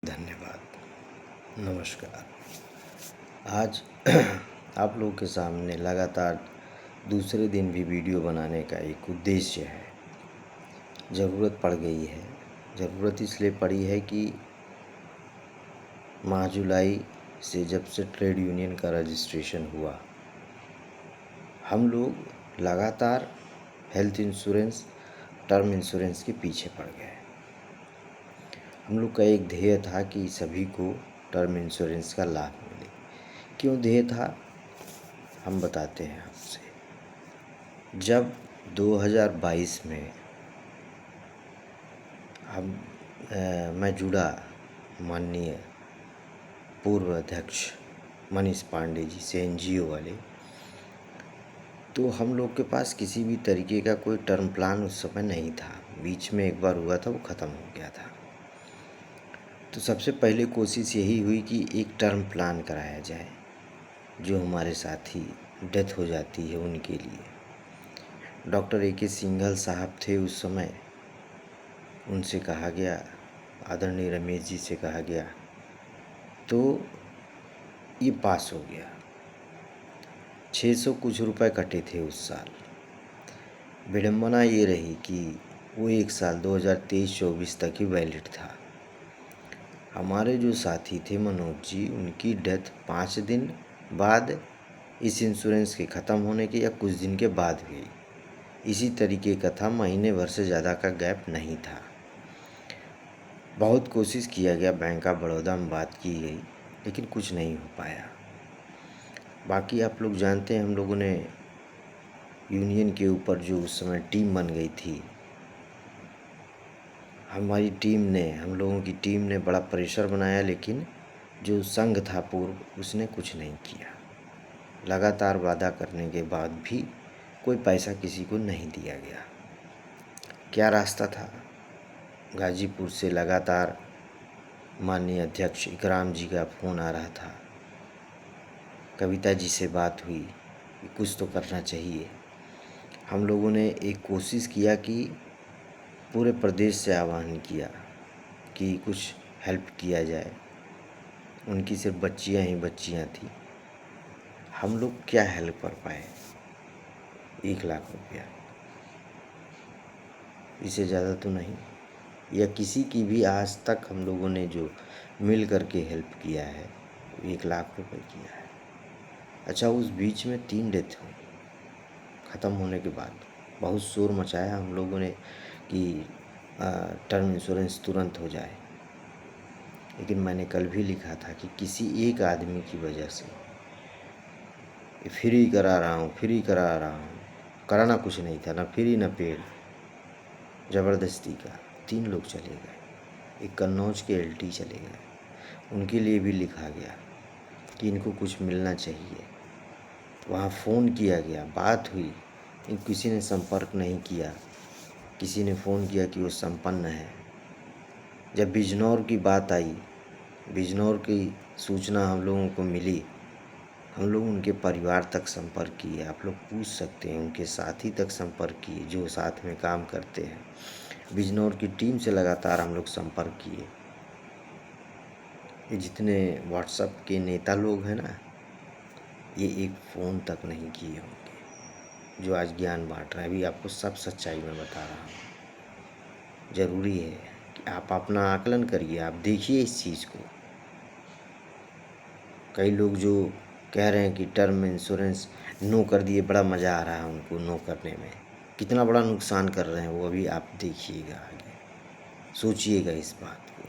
धन्यवाद। नमस्कार। आज आप लोगों के सामने लगातार दूसरे दिन भी वीडियो बनाने का एक उद्देश्य है। ज़रूरत पड़ गई है। ज़रूरत इसलिए पड़ी है कि माह जुलाई से जब से ट्रेड यूनियन का रजिस्ट्रेशन हुआ, हम लोग लगातार हेल्थ इंश्योरेंस, टर्म इंश्योरेंस के पीछे पड़ गए। हम लोग का एक ध्येय था कि सभी को टर्म इंश्योरेंस का लाभ मिले। क्यों ध्येय था, हम बताते हैं आपसे। जब 2022 में मैं जुड़ा माननीय पूर्व अध्यक्ष मनीष पांडे जी से, एनजीओ वाले, तो हम लोग के पास किसी भी तरीके का कोई टर्म प्लान उस समय नहीं था। बीच में एक बार हुआ था, वो ख़त्म हो गया था। तो सबसे पहले कोशिश यही हुई कि एक टर्म प्लान कराया जाए, जो हमारे साथी डेथ हो जाती है उनके लिए। Doctor A.K. सिंघल साहब थे उस समय, उनसे कहा गया, आदरणीय रमेश जी से कहा गया, तो ये पास हो गया। 600 कुछ रुपए कटे थे उस साल। विडंबना ये रही कि वो एक साल 2023-24 तक ही वैलिड था। हमारे जो साथी थे मनोज जी, उनकी डेथ 5 दिन बाद इस इंश्योरेंस के ख़त्म होने के या कुछ दिन के बाद हुई। इसी तरीके का था, महीने भर से ज़्यादा का गैप नहीं था। बहुत कोशिश किया गया, बैंक ऑफ बड़ौदा में बात की गई, लेकिन कुछ नहीं हो पाया। बाकी आप लोग जानते हैं, हम लोगों ने यूनियन के ऊपर जो उस समय टीम बन गई थी, हम लोगों की टीम ने बड़ा प्रेशर बनाया, लेकिन जो संघ था पूर्व, उसने कुछ नहीं किया। लगातार वादा करने के बाद भी कोई पैसा किसी को नहीं दिया गया। क्या रास्ता था? गाजीपुर से लगातार माननीय अध्यक्ष इकराम जी का फ़ोन आ रहा था, कविता जी से बात हुई कि कुछ तो करना चाहिए। हम लोगों ने एक कोशिश किया कि पूरे प्रदेश से आह्वान किया कि कुछ हेल्प किया जाए। उनकी सिर्फ बच्चियां ही बच्चियां थी। हम लोग क्या हेल्प कर पाए? 1 लाख रुपया, इससे ज़्यादा तो नहीं। या किसी की भी आज तक हम लोगों ने जो मिल कर के हेल्प किया है, 1 लाख रुपए किया है। अच्छा, उस बीच में 3 डेथ हुई। ख़त्म होने के बाद बहुत शोर मचाया हम लोगों ने कि टर्म इंश्योरेंस तुरंत हो जाए, लेकिन मैंने कल भी लिखा था कि किसी एक आदमी की वजह से फ्री करा रहा हूँ, फ्री करा रहा हूँ, कराना कुछ नहीं था, ना फ्री ना पेड, ज़बरदस्ती का 3 लोग चले गए। एक कन्नौज के LT चले गए, उनके लिए भी लिखा गया कि इनको कुछ मिलना चाहिए। वहाँ फ़ोन किया गया, बात हुई, किसी ने संपर्क नहीं किया। किसी ने फ़ोन किया कि वो संपन्न है। जब बिजनौर की बात आई, बिजनौर की सूचना हम लोगों को मिली, हम लोग उनके परिवार तक संपर्क किए। आप लोग पूछ सकते हैं, उनके साथी तक संपर्क किए जो साथ में काम करते हैं। बिजनौर की टीम से लगातार हम लोग संपर्क किए। ये जितने व्हाट्सएप के नेता लोग हैं ना, ये एक फ़ोन तक नहीं किए होंगे जो आज ज्ञान बांट रहे हैं। अभी आपको सब सच्चाई में बता रहा हूँ। ज़रूरी है कि आप अपना आकलन करिए, आप देखिए इस चीज़ को। कई लोग जो कह रहे हैं कि टर्म इंश्योरेंस नो कर दिए, बड़ा मज़ा आ रहा है उनको नो करने में, कितना बड़ा नुकसान कर रहे हैं वो अभी आप देखिएगा, आगे सोचिएगा इस बात को।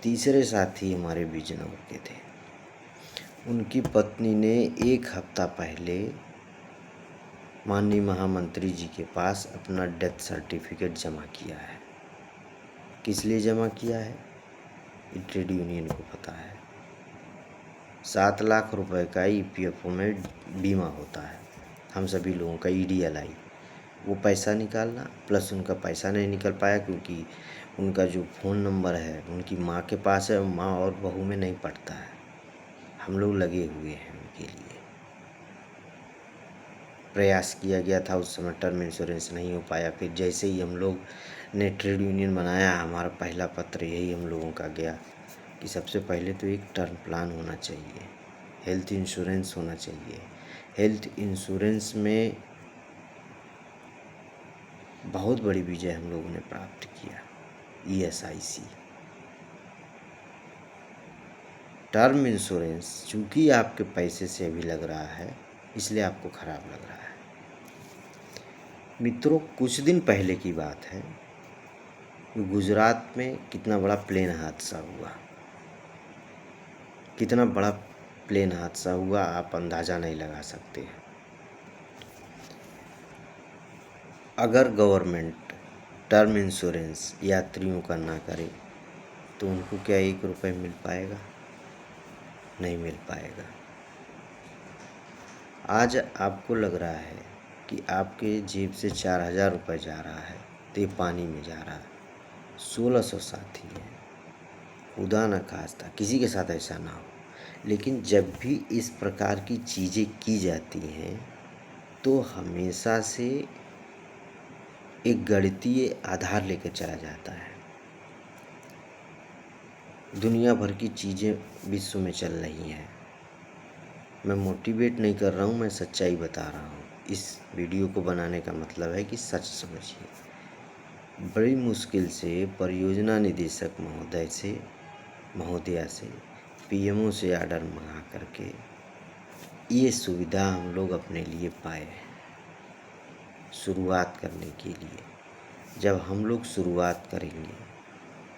तीसरे साथी हमारे बिजनौर के थे, उनकी पत्नी ने 1 हफ्ता पहले माननीय महामंत्री जी के पास अपना डेथ सर्टिफिकेट जमा किया है। किस लिए जमा किया है, ये ट्रेड यूनियन को पता है। 7 लाख रुपए का EPFO में बीमा होता है हम सभी लोगों का, EDLI। वो पैसा निकालना प्लस उनका पैसा नहीं निकल पाया क्योंकि उनका जो फ़ोन नंबर है उनकी माँ के पास है, माँ और बहू में नहीं पड़ता है। हम लोग लगे हुए हैं उनके लिए। प्रयास किया गया था उस समय, टर्म इंश्योरेंस नहीं हो पाया। फिर जैसे ही हम लोग ने ट्रेड यूनियन बनाया, हमारा पहला पत्र यही हम लोगों का गया कि सबसे पहले तो एक टर्म प्लान होना चाहिए, हेल्थ इंश्योरेंस होना चाहिए। हेल्थ इंश्योरेंस में बहुत बड़ी विजय हम लोगों ने प्राप्त किया। ESIC टर्म इंश्योरेंस, चूँकि आपके पैसे से अभी लग रहा है इसलिए आपको ख़राब लग रहा है। मित्रों, कुछ दिन पहले की बात है, गुजरात में कितना बड़ा प्लेन हादसा हुआ। कितना बड़ा प्लेन हादसा हुआ आप अंदाज़ा नहीं लगा सकते हैं। अगर गवर्नमेंट टर्म इंश्योरेंस यात्रियों का ना करे तो उनको क्या 1 रुपये मिल पाएगा? नहीं मिल पाएगा। आज आपको लग रहा है कि आपके जेब से 4,000 रुपये जा रहा है तो ये पानी में जा रहा है। 1,600 साथी हैं, खुदा न खास्ता किसी के साथ ऐसा ना हो। लेकिन जब भी इस प्रकार की चीज़ें की जाती हैं तो हमेशा से एक गणितीय आधार लेकर चला जाता है। दुनिया भर की चीज़ें विश्व में चल रही हैं। मैं मोटिवेट नहीं कर रहा हूँ, मैं सच्चाई बता रहा हूँ। इस वीडियो को बनाने का मतलब है कि सच समझिए। बड़ी मुश्किल से परियोजना निदेशक महोदया से PMO से ऑर्डर मंगा करके ये सुविधा हम लोग अपने लिए पाए शुरुआत करने के लिए। जब हम लोग शुरुआत करेंगे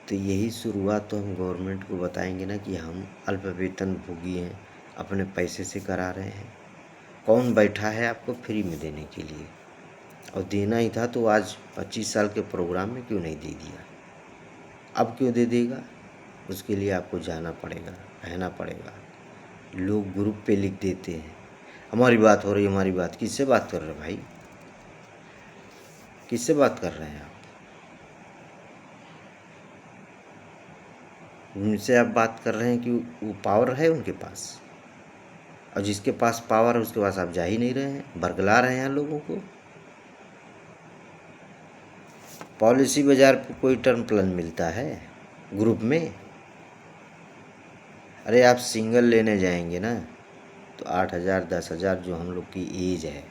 तो यही शुरुआत तो हम गवर्नमेंट को बताएंगे ना कि हम अल्प वेतन भोगी हैं, अपने पैसे से करा रहे हैं। कौन बैठा है आपको फ्री में देने के लिए? और देना ही था तो आज 25 साल के प्रोग्राम में क्यों नहीं दे दिया? अब क्यों दे देगा? उसके लिए आपको जाना पड़ेगा, कहना पड़ेगा। लोग ग्रुप पे लिख देते हैं हमारी बात हो रही, हमारी बात। किससे बात कर रहे हैं भाई? किससे बात कर रहे हैं आप? उनसे आप बात कर रहे हैं कि वो पावर है उनके पास, और जिसके पास पावर है उसके पास आप जा ही नहीं रहे हैं, बरगला रहे हैं लोगों को। पॉलिसी बाजार पे कोई टर्म प्लान मिलता है ग्रुप में? अरे आप सिंगल लेने जाएंगे ना तो 8,000 10,000 जो हम लोग की एज है,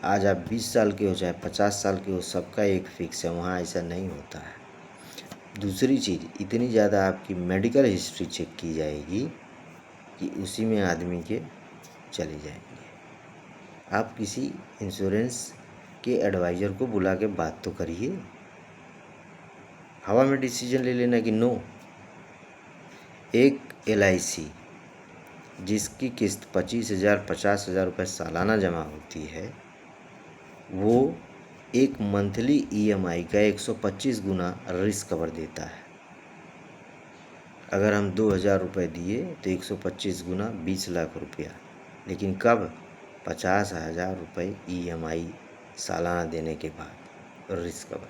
आज आप 20 साल के हो चाहे 50 साल के हो, सबका एक फिक्स है। वहाँ ऐसा नहीं होता है। दूसरी चीज़, इतनी ज़्यादा आपकी मेडिकल हिस्ट्री चेक की जाएगी कि उसी में आदमी के चले जाएंगे। आप किसी इंश्योरेंस के एडवाइज़र को बुला के बात तो करिए। हवा में डिसीजन ले लेना कि नो। एक LIC जिसकी किस्त 25,000 50,000 रुपये सालाना जमा होती है, वो एक मंथली EMI का 125 गुना रिस्क कवर देता है। अगर हम 2,000 रुपये दिए तो 125 गुना 20 लाख रुपया। लेकिन कब? 50,000 रुपये EMI सालाना देने के बाद रिस्क कवर।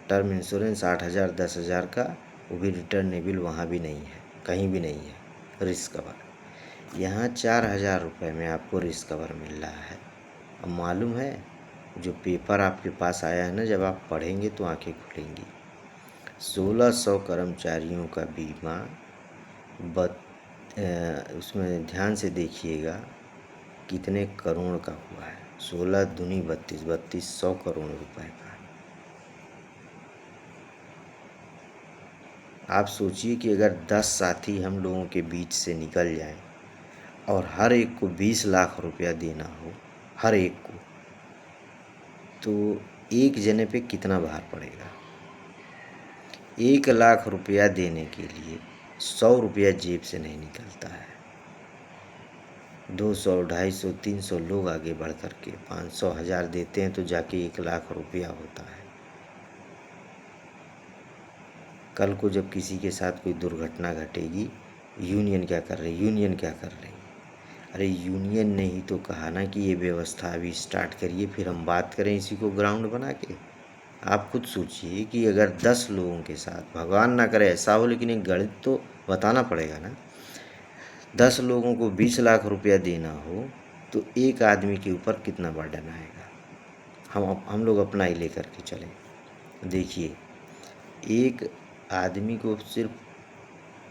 टर्म इंश्योरेंस 8,000 10,000 का, वो भी रिटर्नेबल वहाँ भी नहीं है, कहीं भी नहीं है रिस्क कवर। यहाँ 4,000 रुपये में आपको रिस्क कवर मिल रहा है। अब मालूम है, जो पेपर आपके पास आया है ना, जब आप पढ़ेंगे तो आंखें खुलेंगी। 1,600 कर्मचारियों का बीमा, उसमें ध्यान से देखिएगा कितने करोड़ का हुआ है। 16 दूनी 32, 3200 करोड़ रुपए का। आप सोचिए कि अगर 10 साथी हम लोगों के बीच से निकल जाएं और हर एक को 20 लाख रुपया देना हो, हर एक को, तो एक जने पे कितना भार पड़ेगा? 1 लाख रुपया देने के लिए 100 रुपया जेब से नहीं निकलता है। 200 250 300 लोग आगे बढ़ कर के 500 1000 देते हैं तो जाके 1 लाख रुपया होता है। कल को जब किसी के साथ कोई दुर्घटना घटेगी, यूनियन क्या कर रही? यूनियन क्या कर रही? अरे यूनियन ने ही तो कहा ना कि ये व्यवस्था अभी स्टार्ट करिए, फिर हम बात करें इसी को ग्राउंड बना के। आप खुद सोचिए कि अगर 10 लोगों के साथ, भगवान ना करे ऐसा हो, लेकिन एक गणित तो बताना पड़ेगा ना, 10 लोगों को 20 लाख रुपया देना हो तो एक आदमी के ऊपर कितना बर्डन आएगा? हम लोग अपना ही लेकर के चलें। देखिए, एक आदमी को सिर्फ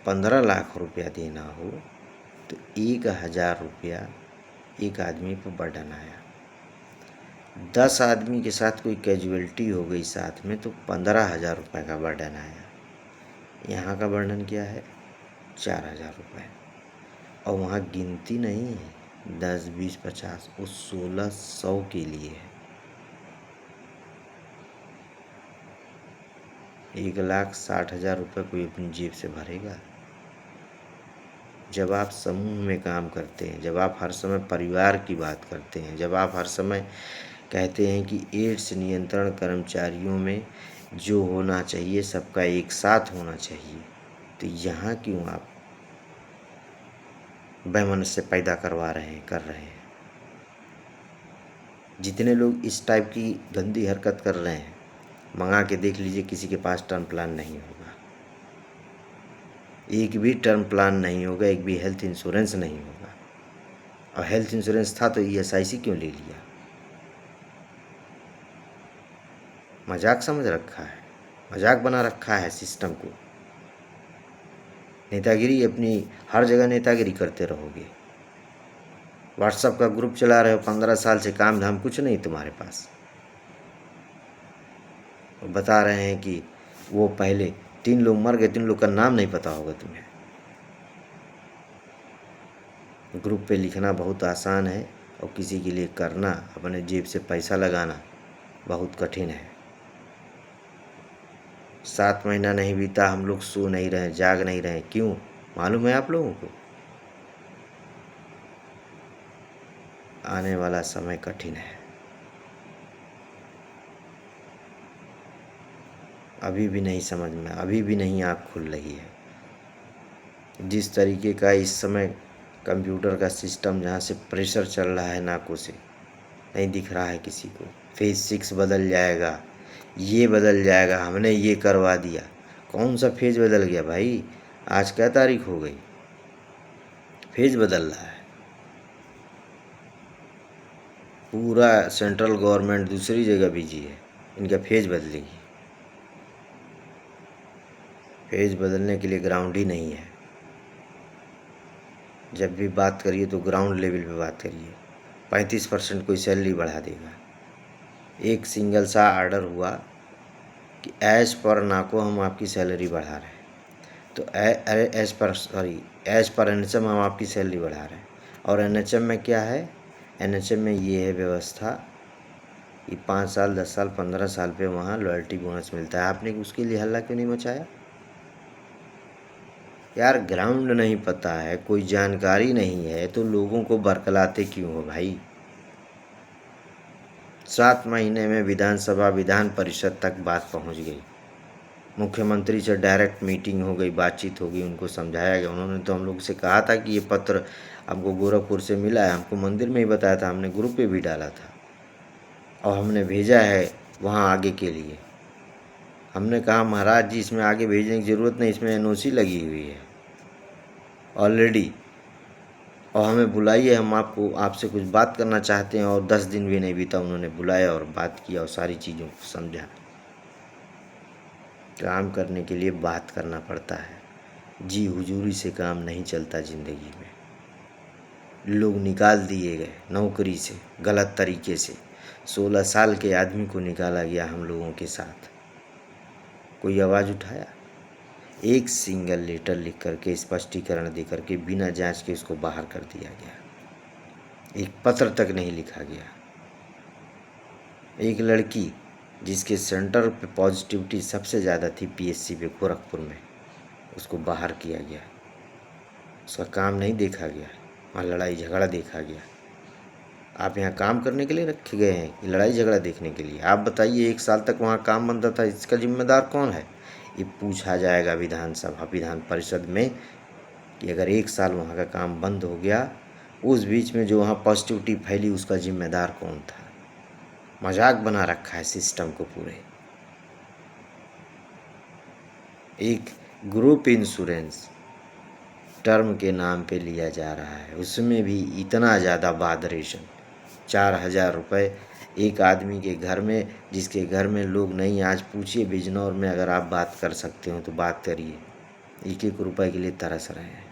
15 लाख रुपया देना हो तो 1,000 रुपया एक आदमी पर बर्डन आया। 10 आदमी के साथ कोई कैजुअलिटी हो गई साथ में तो 15,000 रुपये का बर्डन आया। यहाँ का बर्डन क्या है? 4,000 रुपये। और वहाँ गिनती नहीं है 10, 20, 50, वो 1600 के लिए है। 1,60,000 रुपये कोई अपनी जेब से भरेगा? जब आप समूह में काम करते हैं, जब आप हर समय परिवार की बात करते हैं, जब आप हर समय कहते हैं कि एड्स नियंत्रण कर्मचारियों में जो होना चाहिए सबका एक साथ होना चाहिए, तो यहाँ क्यों आप वैमनस्य पैदा करवा रहे हैं, कर रहे हैं? जितने लोग इस टाइप की गंदी हरकत कर रहे हैं, मंगा के देख लीजिए, किसी के पास टर्म प्लान नहीं होगा। एक भी टर्म प्लान नहीं होगा, एक भी हेल्थ इंश्योरेंस नहीं होगा। और हेल्थ इंश्योरेंस था तो ESIC क्यों ले लिया? मजाक समझ रखा है, मजाक बना रखा है सिस्टम को। नेतागिरी अपनी हर जगह नेतागिरी करते रहोगे। व्हाट्सएप का ग्रुप चला रहे हो, 15 साल से काम धाम कुछ नहीं तुम्हारे पास। बता रहे हैं कि वो पहले 3 लोग मर गए, 3 लोग का नाम नहीं पता होगा तुम्हें। ग्रुप पे लिखना बहुत आसान है और किसी के लिए करना, अपने जेब से पैसा लगाना बहुत कठिन है। 7 महीना नहीं बीता, हम लोग सो नहीं रहे, जाग नहीं रहे। क्यों मालूम है आप लोगों को? आने वाला समय कठिन है। अभी भी नहीं समझ में, अभी भी नहीं आँख खुल रही है। जिस तरीके का इस समय कंप्यूटर का सिस्टम, जहाँ से प्रेशर चल रहा है नाकों से, नहीं दिख रहा है किसी को। फेज़ 6 बदल जाएगा, ये बदल जाएगा, हमने ये करवा दिया। कौन सा फेज़ बदल गया भाई? आज क्या तारीख हो गई? फेज़ बदल रहा है। पूरा सेंट्रल गवर्नमेंट दूसरी जगह बिजी है, इनका फेज़ बदलेगी। फेज़ बदलने के लिए ग्राउंड ही नहीं है। जब भी बात करिए तो ग्राउंड लेवल पे बात करिए। 35% कोई सैलरी बढ़ा देगा। एक सिंगल सा आर्डर हुआ कि एज पर नाको हम आपकी सैलरी बढ़ा रहे हैं, तो एज पर NHM हम आपकी सैलरी बढ़ा रहे हैं। और NHM में क्या है? NHM में ये है व्यवस्था कि 5 साल, 10 साल, 15 साल पे वहाँ लॉयल्टी बोनस मिलता है। आपने उसके लिए हल्ला क्यों नहीं मचाया? यार ग्राउंड नहीं पता है, कोई जानकारी नहीं है, तो लोगों को बरकलाते क्यों हो भाई? 7 महीने में विधानसभा, विधान परिषद तक बात पहुंच गई। मुख्यमंत्री से डायरेक्ट मीटिंग हो गई, बातचीत हो गई, उनको समझाया गया। उन्होंने तो हम लोग से कहा था कि ये पत्र हमको गोरखपुर से मिला है, हमको मंदिर में ही बताया था, हमने ग्रुप पे भी डाला था और हमने भेजा है वहाँ आगे के लिए। हमने कहा महाराज जी इसमें आगे भेजने की ज़रूरत नहीं, इसमें NOC लगी हुई है ऑलरेडी, और हमें बुलाइए, हम आपसे कुछ बात करना चाहते हैं। और 10 दिन भी नहीं बीता, उन्होंने बुलाया और बात किया और सारी चीज़ों को समझा। काम करने के लिए बात करना पड़ता है, जी हुजूरी से काम नहीं चलता ज़िंदगी में। लोग निकाल दिए गए नौकरी से गलत तरीके से। 16 साल के आदमी को निकाला गया हम लोगों के साथ। कोई आवाज़ उठाया? एक सिंगल लेटर लिख करके, स्पष्टीकरण दे करके, बिना जांच के उसको बाहर कर दिया गया। एक पत्र तक नहीं लिखा गया। एक लड़की जिसके सेंटर पे पॉजिटिविटी सबसे ज़्यादा थी PSC पे गोरखपुर में, उसको बाहर किया गया। उसका काम नहीं देखा गया, वहाँ लड़ाई झगड़ा देखा गया। आप यहाँ काम करने के लिए रखे गए हैं कि लड़ाई झगड़ा देखने के लिए? आप बताइए, 1 साल तक वहाँ काम बंद था, इसका जिम्मेदार कौन है? ये पूछा जाएगा विधानसभा, विधान परिषद में कि अगर 1 साल वहाँ का काम बंद हो गया, उस बीच में जो वहाँ पॉजिटिविटी फैली, उसका जिम्मेदार कौन था? मजाक बना रखा है सिस्टम को पूरे। एक ग्रुप इंश्योरेंस टर्म के नाम पे लिया जा रहा है, उसमें भी इतना ज़्यादा बादरेशन। 4,000 रुपये एक आदमी के घर में, जिसके घर में लोग नहीं, आज पूछिए बिजनौर में अगर आप बात कर सकते हो तो बात करिए, एक एक रुपए के लिए तरस रहे हैं।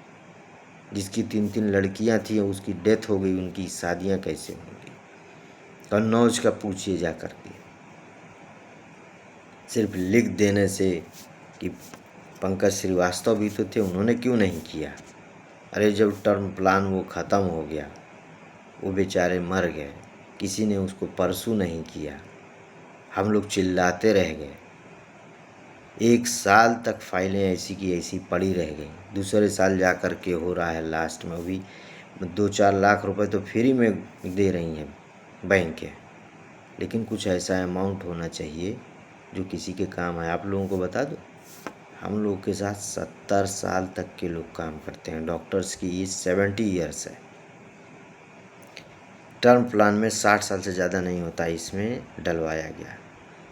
जिसकी 3-3 लड़कियां थी उसकी डेथ हो गई, उनकी शादियां कैसे होंगी? कन्नौज का पूछिए जा करके। सिर्फ लिख देने से कि पंकज श्रीवास्तव भी तो थे, उन्होंने क्यों नहीं किया? अरे जब टर्म प्लान वो ख़त्म हो गया, वो बेचारे मर गए, किसी ने उसको परसू नहीं किया, हम लोग चिल्लाते रह गए। 1 साल तक फाइलें ऐसी की ऐसी पड़ी रह गई। दूसरे साल जा कर के हो रहा है, लास्ट में भी 2-4 लाख रुपए तो फ्री में दे रही हैं बैंकें, लेकिन कुछ ऐसा अमाउंट होना चाहिए जो किसी के काम आए। आप लोगों को बता दूं, हम लोग के साथ 70 साल तक के लोग काम करते हैं। डॉक्टर्स की एज 70 ईयर्स है। टर्म प्लान में 60 साल से ज़्यादा नहीं होता, इसमें डलवाया गया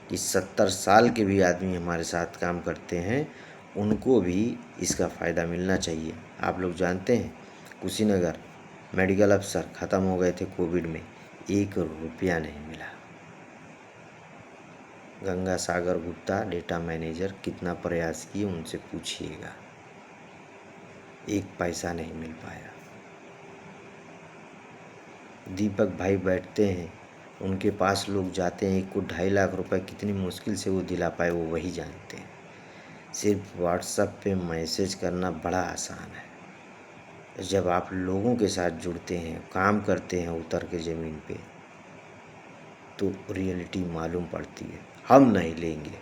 कि 70 साल के भी आदमी हमारे साथ काम करते हैं, उनको भी इसका फ़ायदा मिलना चाहिए। आप लोग जानते हैं, कुशीनगर मेडिकल अफसर ख़त्म हो गए थे कोविड में, 1 रुपया नहीं मिला। गंगा सागर गुप्ता डेटा मैनेजर कितना प्रयास किए उनसे पूछिएगा, 1 पैसा नहीं मिल पाया। दीपक भाई बैठते हैं, उनके पास लोग जाते हैं, 1 को 2.5 लाख रुपए कितनी मुश्किल से वो दिला पाए, वो वही जानते हैं। सिर्फ व्हाट्सएप पे मैसेज करना बड़ा आसान है। जब आप लोगों के साथ जुड़ते हैं, काम करते हैं उतर के ज़मीन पे, तो रियलिटी मालूम पड़ती है। हम नहीं लेंगे,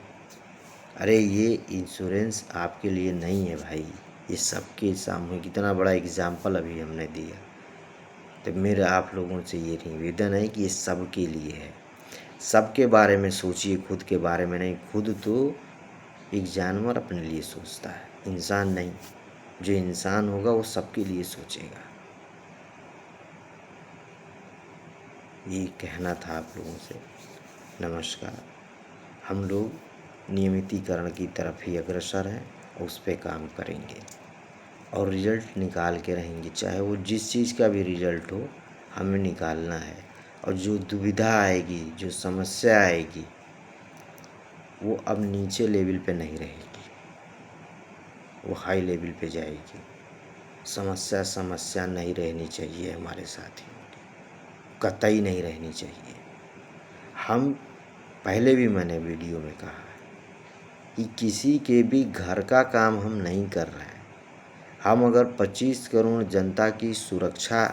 अरे ये इंश्योरेंस आपके लिए नहीं है भाई, ये सबके सामने कितना बड़ा एग्जाम्पल अभी हमने दिया। तो मेरा आप लोगों से ये निवेदन है कि ये सबके लिए है। सबके बारे में सोचिए, खुद के बारे में नहीं। खुद तो एक जानवर अपने लिए सोचता है, इंसान नहीं। जो इंसान होगा वो सबके लिए सोचेगा। ये कहना था आप लोगों से। नमस्कार। हम लोग नियमितीकरण की तरफ ही अग्रसर हैं, उस पे काम करेंगे और रिजल्ट निकाल के रहेंगे, चाहे वो जिस चीज़ का भी रिजल्ट हो, हमें निकालना है। और जो दुविधा आएगी, जो समस्या आएगी, वो अब नीचे लेवल पे नहीं रहेगी, वो हाई लेवल पे जाएगी। समस्या नहीं रहनी चाहिए हमारे साथियों की, कतई नहीं रहनी चाहिए। हम पहले भी मैंने वीडियो में कहा कि किसी के भी घर का काम हम नहीं कर रहे हैं। हम अगर 25 करोड़ जनता की सुरक्षा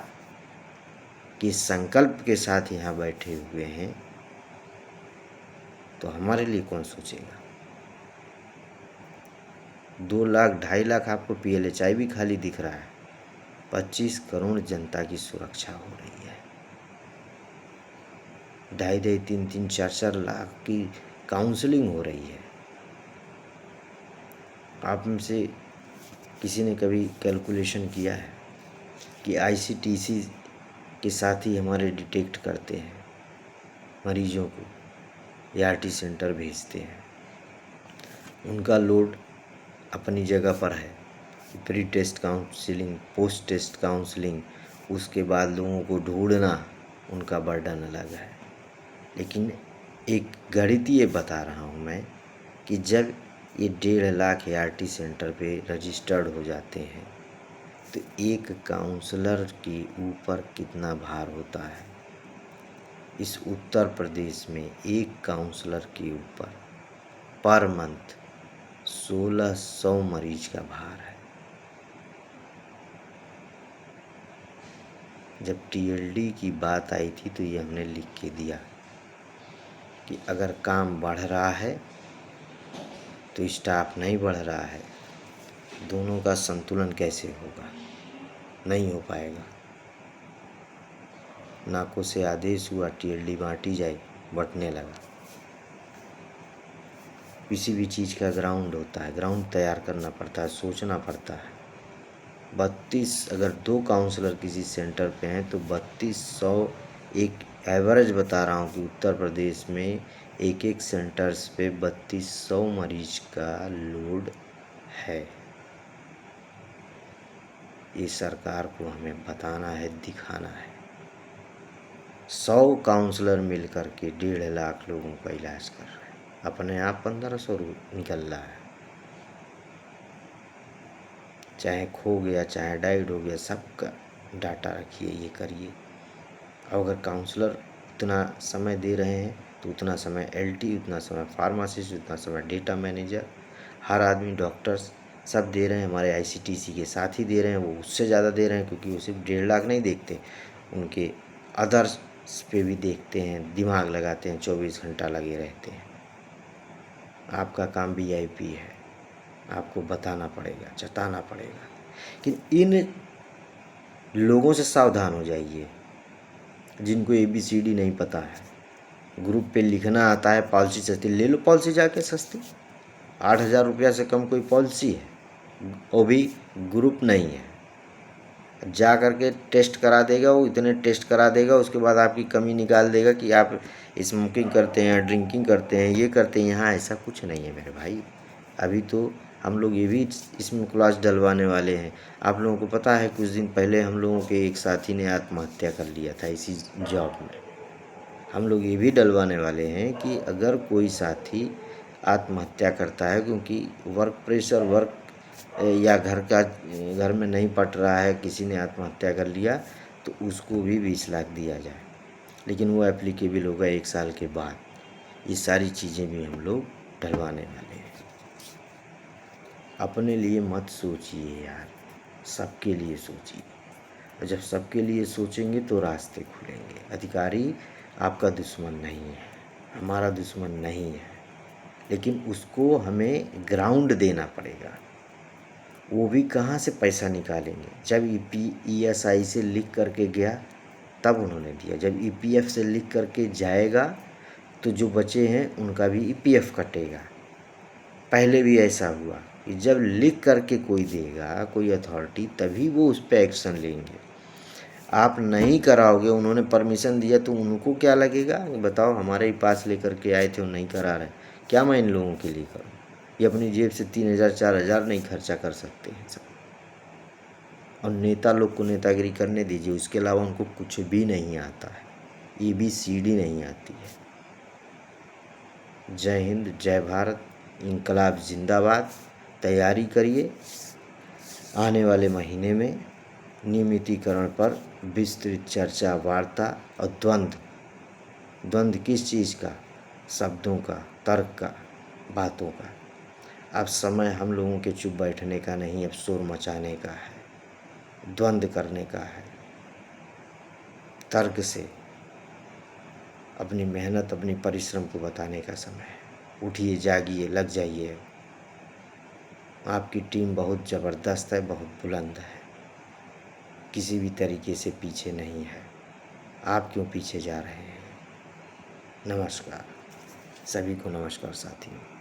के संकल्प के साथ यहाँ बैठे हुए हैं, तो हमारे लिए कौन सोचेगा? 2 लाख 2.5 लाख आपको PLHI भी खाली दिख रहा है, 25 करोड़ जनता की सुरक्षा हो रही है। 2.5-2.5, 3-3, 4-4 लाख की काउंसलिंग हो रही है। आप में से किसी ने कभी कैलकुलेशन किया है कि ICTC के साथ ही हमारे डिटेक्ट करते हैं मरीजों को, ART सेंटर भेजते हैं, उनका लोड अपनी जगह पर है। Pre test counselling, post test counselling, उसके बाद लोगों को ढूंढना, उनका बर्डन अलग है। लेकिन एक गणितीय बता रहा हूँ मैं कि जब ये 1.5 लाख ART सेंटर पे रजिस्टर्ड हो जाते हैं, तो एक काउंसलर के ऊपर कितना भार होता है। इस उत्तर प्रदेश में एक काउंसलर के ऊपर पर मंथ 1600 मरीज का भार है। जब TLD की बात आई थी तो ये हमने लिख के दिया कि अगर काम बढ़ रहा है तो स्टाफ नहीं बढ़ रहा है, दोनों का संतुलन कैसे होगा? नहीं हो पाएगा। नाकों से आदेश हुआ TLD बांटी जाए, बंटने लगा। किसी भी चीज़ का ग्राउंड होता है, ग्राउंड तैयार करना पड़ता है, सोचना पड़ता है। 32 अगर 2 काउंसलर किसी सेंटर पे हैं तो 3200, एक एवरेज बता रहा हूँ कि उत्तर प्रदेश में एक सेंटर्स पे 3200 मरीज का लोड है। ये सरकार को हमें बताना है, दिखाना है। 100 काउंसलर मिल कर के 1.5 लाख लोगों का इलाज कर रहे हैं, अपने आप 1500 निकल रहा है। चाहे खो गया, चाहे डाइड हो गया, सबका डाटा रखिए, ये करिए। और अगर काउंसलर उतना समय दे रहे हैं तो उतना समय एलटी, उतना समय फार्मासिस्ट, उतना समय डेटा मैनेजर, हर आदमी, डॉक्टर्स सब दे रहे हैं। हमारे आईसीटीसी के साथ ही दे रहे हैं, वो उससे ज़्यादा दे रहे हैं, क्योंकि वो सिर्फ 1.5 लाख नहीं देखते, उनके अदर्स पे भी देखते हैं, दिमाग लगाते हैं, 24 घंटा लगे रहते हैं। आपका काम वीआईपी है, आपको बताना पड़ेगा, जताना पड़ेगा। कि इन लोगों से सावधान हो जाइए जिनको ABCD नहीं पता है। ग्रुप पे लिखना आता है, पॉलिसी सस्ती, ले लो पॉलिसी जाके सस्ती। 8,000 रुपया से कम कोई पॉलिसी है, वो भी ग्रुप नहीं है। जा कर के टेस्ट करा देगा, वो इतने टेस्ट करा देगा, उसके बाद आपकी कमी निकाल देगा कि आप स्मोकिंग करते हैं, ड्रिंकिंग करते हैं, ये करते हैं। यहाँ ऐसा कुछ नहीं है मेरे भाई। अभी तो हम लोग ये भी इसमें क्लास डलवाने वाले हैं। आप लोगों को पता है, कुछ दिन पहले हम लोगों के एक साथी ने आत्महत्या कर लिया था इसी जॉब में। हम लोग ये भी डलवाने वाले हैं कि अगर कोई साथी आत्महत्या करता है क्योंकि वर्क प्रेशर, वर्क या घर में नहीं पट रहा है, किसी ने आत्महत्या कर लिया, तो उसको भी 20 लाख दिया जाए। लेकिन वो एप्लीकेबल होगा 1 साल के बाद। ये सारी चीज़ें भी हम लोग डलवाने वाले हैं। अपने लिए मत सोचिए यार, सबके लिए सोचिए। और जब सबके लिए सोचेंगे तो रास्ते खुलेंगे। अधिकारी आपका दुश्मन नहीं है, हमारा दुश्मन नहीं है, लेकिन उसको हमें ग्राउंड देना पड़ेगा। वो भी कहाँ से पैसा निकालेंगे? जब ESI से लिख करके गया तब उन्होंने दिया। जब EPF से लिख करके जाएगा तो जो बचे हैं उनका भी EPF कटेगा। पहले भी ऐसा हुआ कि जब लिख करके कोई देगा, कोई अथॉरिटी, तभी वो उस पर एक्शन लेंगे। आप नहीं कराओगे, उन्होंने परमिशन दिया तो उनको क्या लगेगा? बताओ, हमारे ही पास लेकर के आए थे और नहीं करा रहे, क्या मैं इन लोगों के लिए करूँ? ये अपनी जेब से 3,000 4,000 नहीं खर्चा कर सकते हैं सब। और नेता लोग को नेतागिरी करने दीजिए, उसके अलावा उनको कुछ भी नहीं आता है, ABCD नहीं आती है। जय हिंद, जय भारत, इनकलाब जिंदाबाद। तैयारी करिए, आने वाले महीने में नियमितीकरण पर विस्तृत चर्चा, वार्ता और द्वंद्व किस चीज़ का? शब्दों का, तर्क का, बातों का। अब समय हम लोगों के चुप बैठने का नहीं, अब शोर मचाने का है, द्वंद्व करने का है, तर्क से अपनी मेहनत, अपनी परिश्रम को बताने का समय है। उठिए, जागिए, लग जाइए। आपकी टीम बहुत ज़बरदस्त है, बहुत बुलंद है, किसी भी तरीके से पीछे नहीं है। आप क्यों पीछे जा रहे हैं? नमस्कार, सभी को नमस्कार साथियों।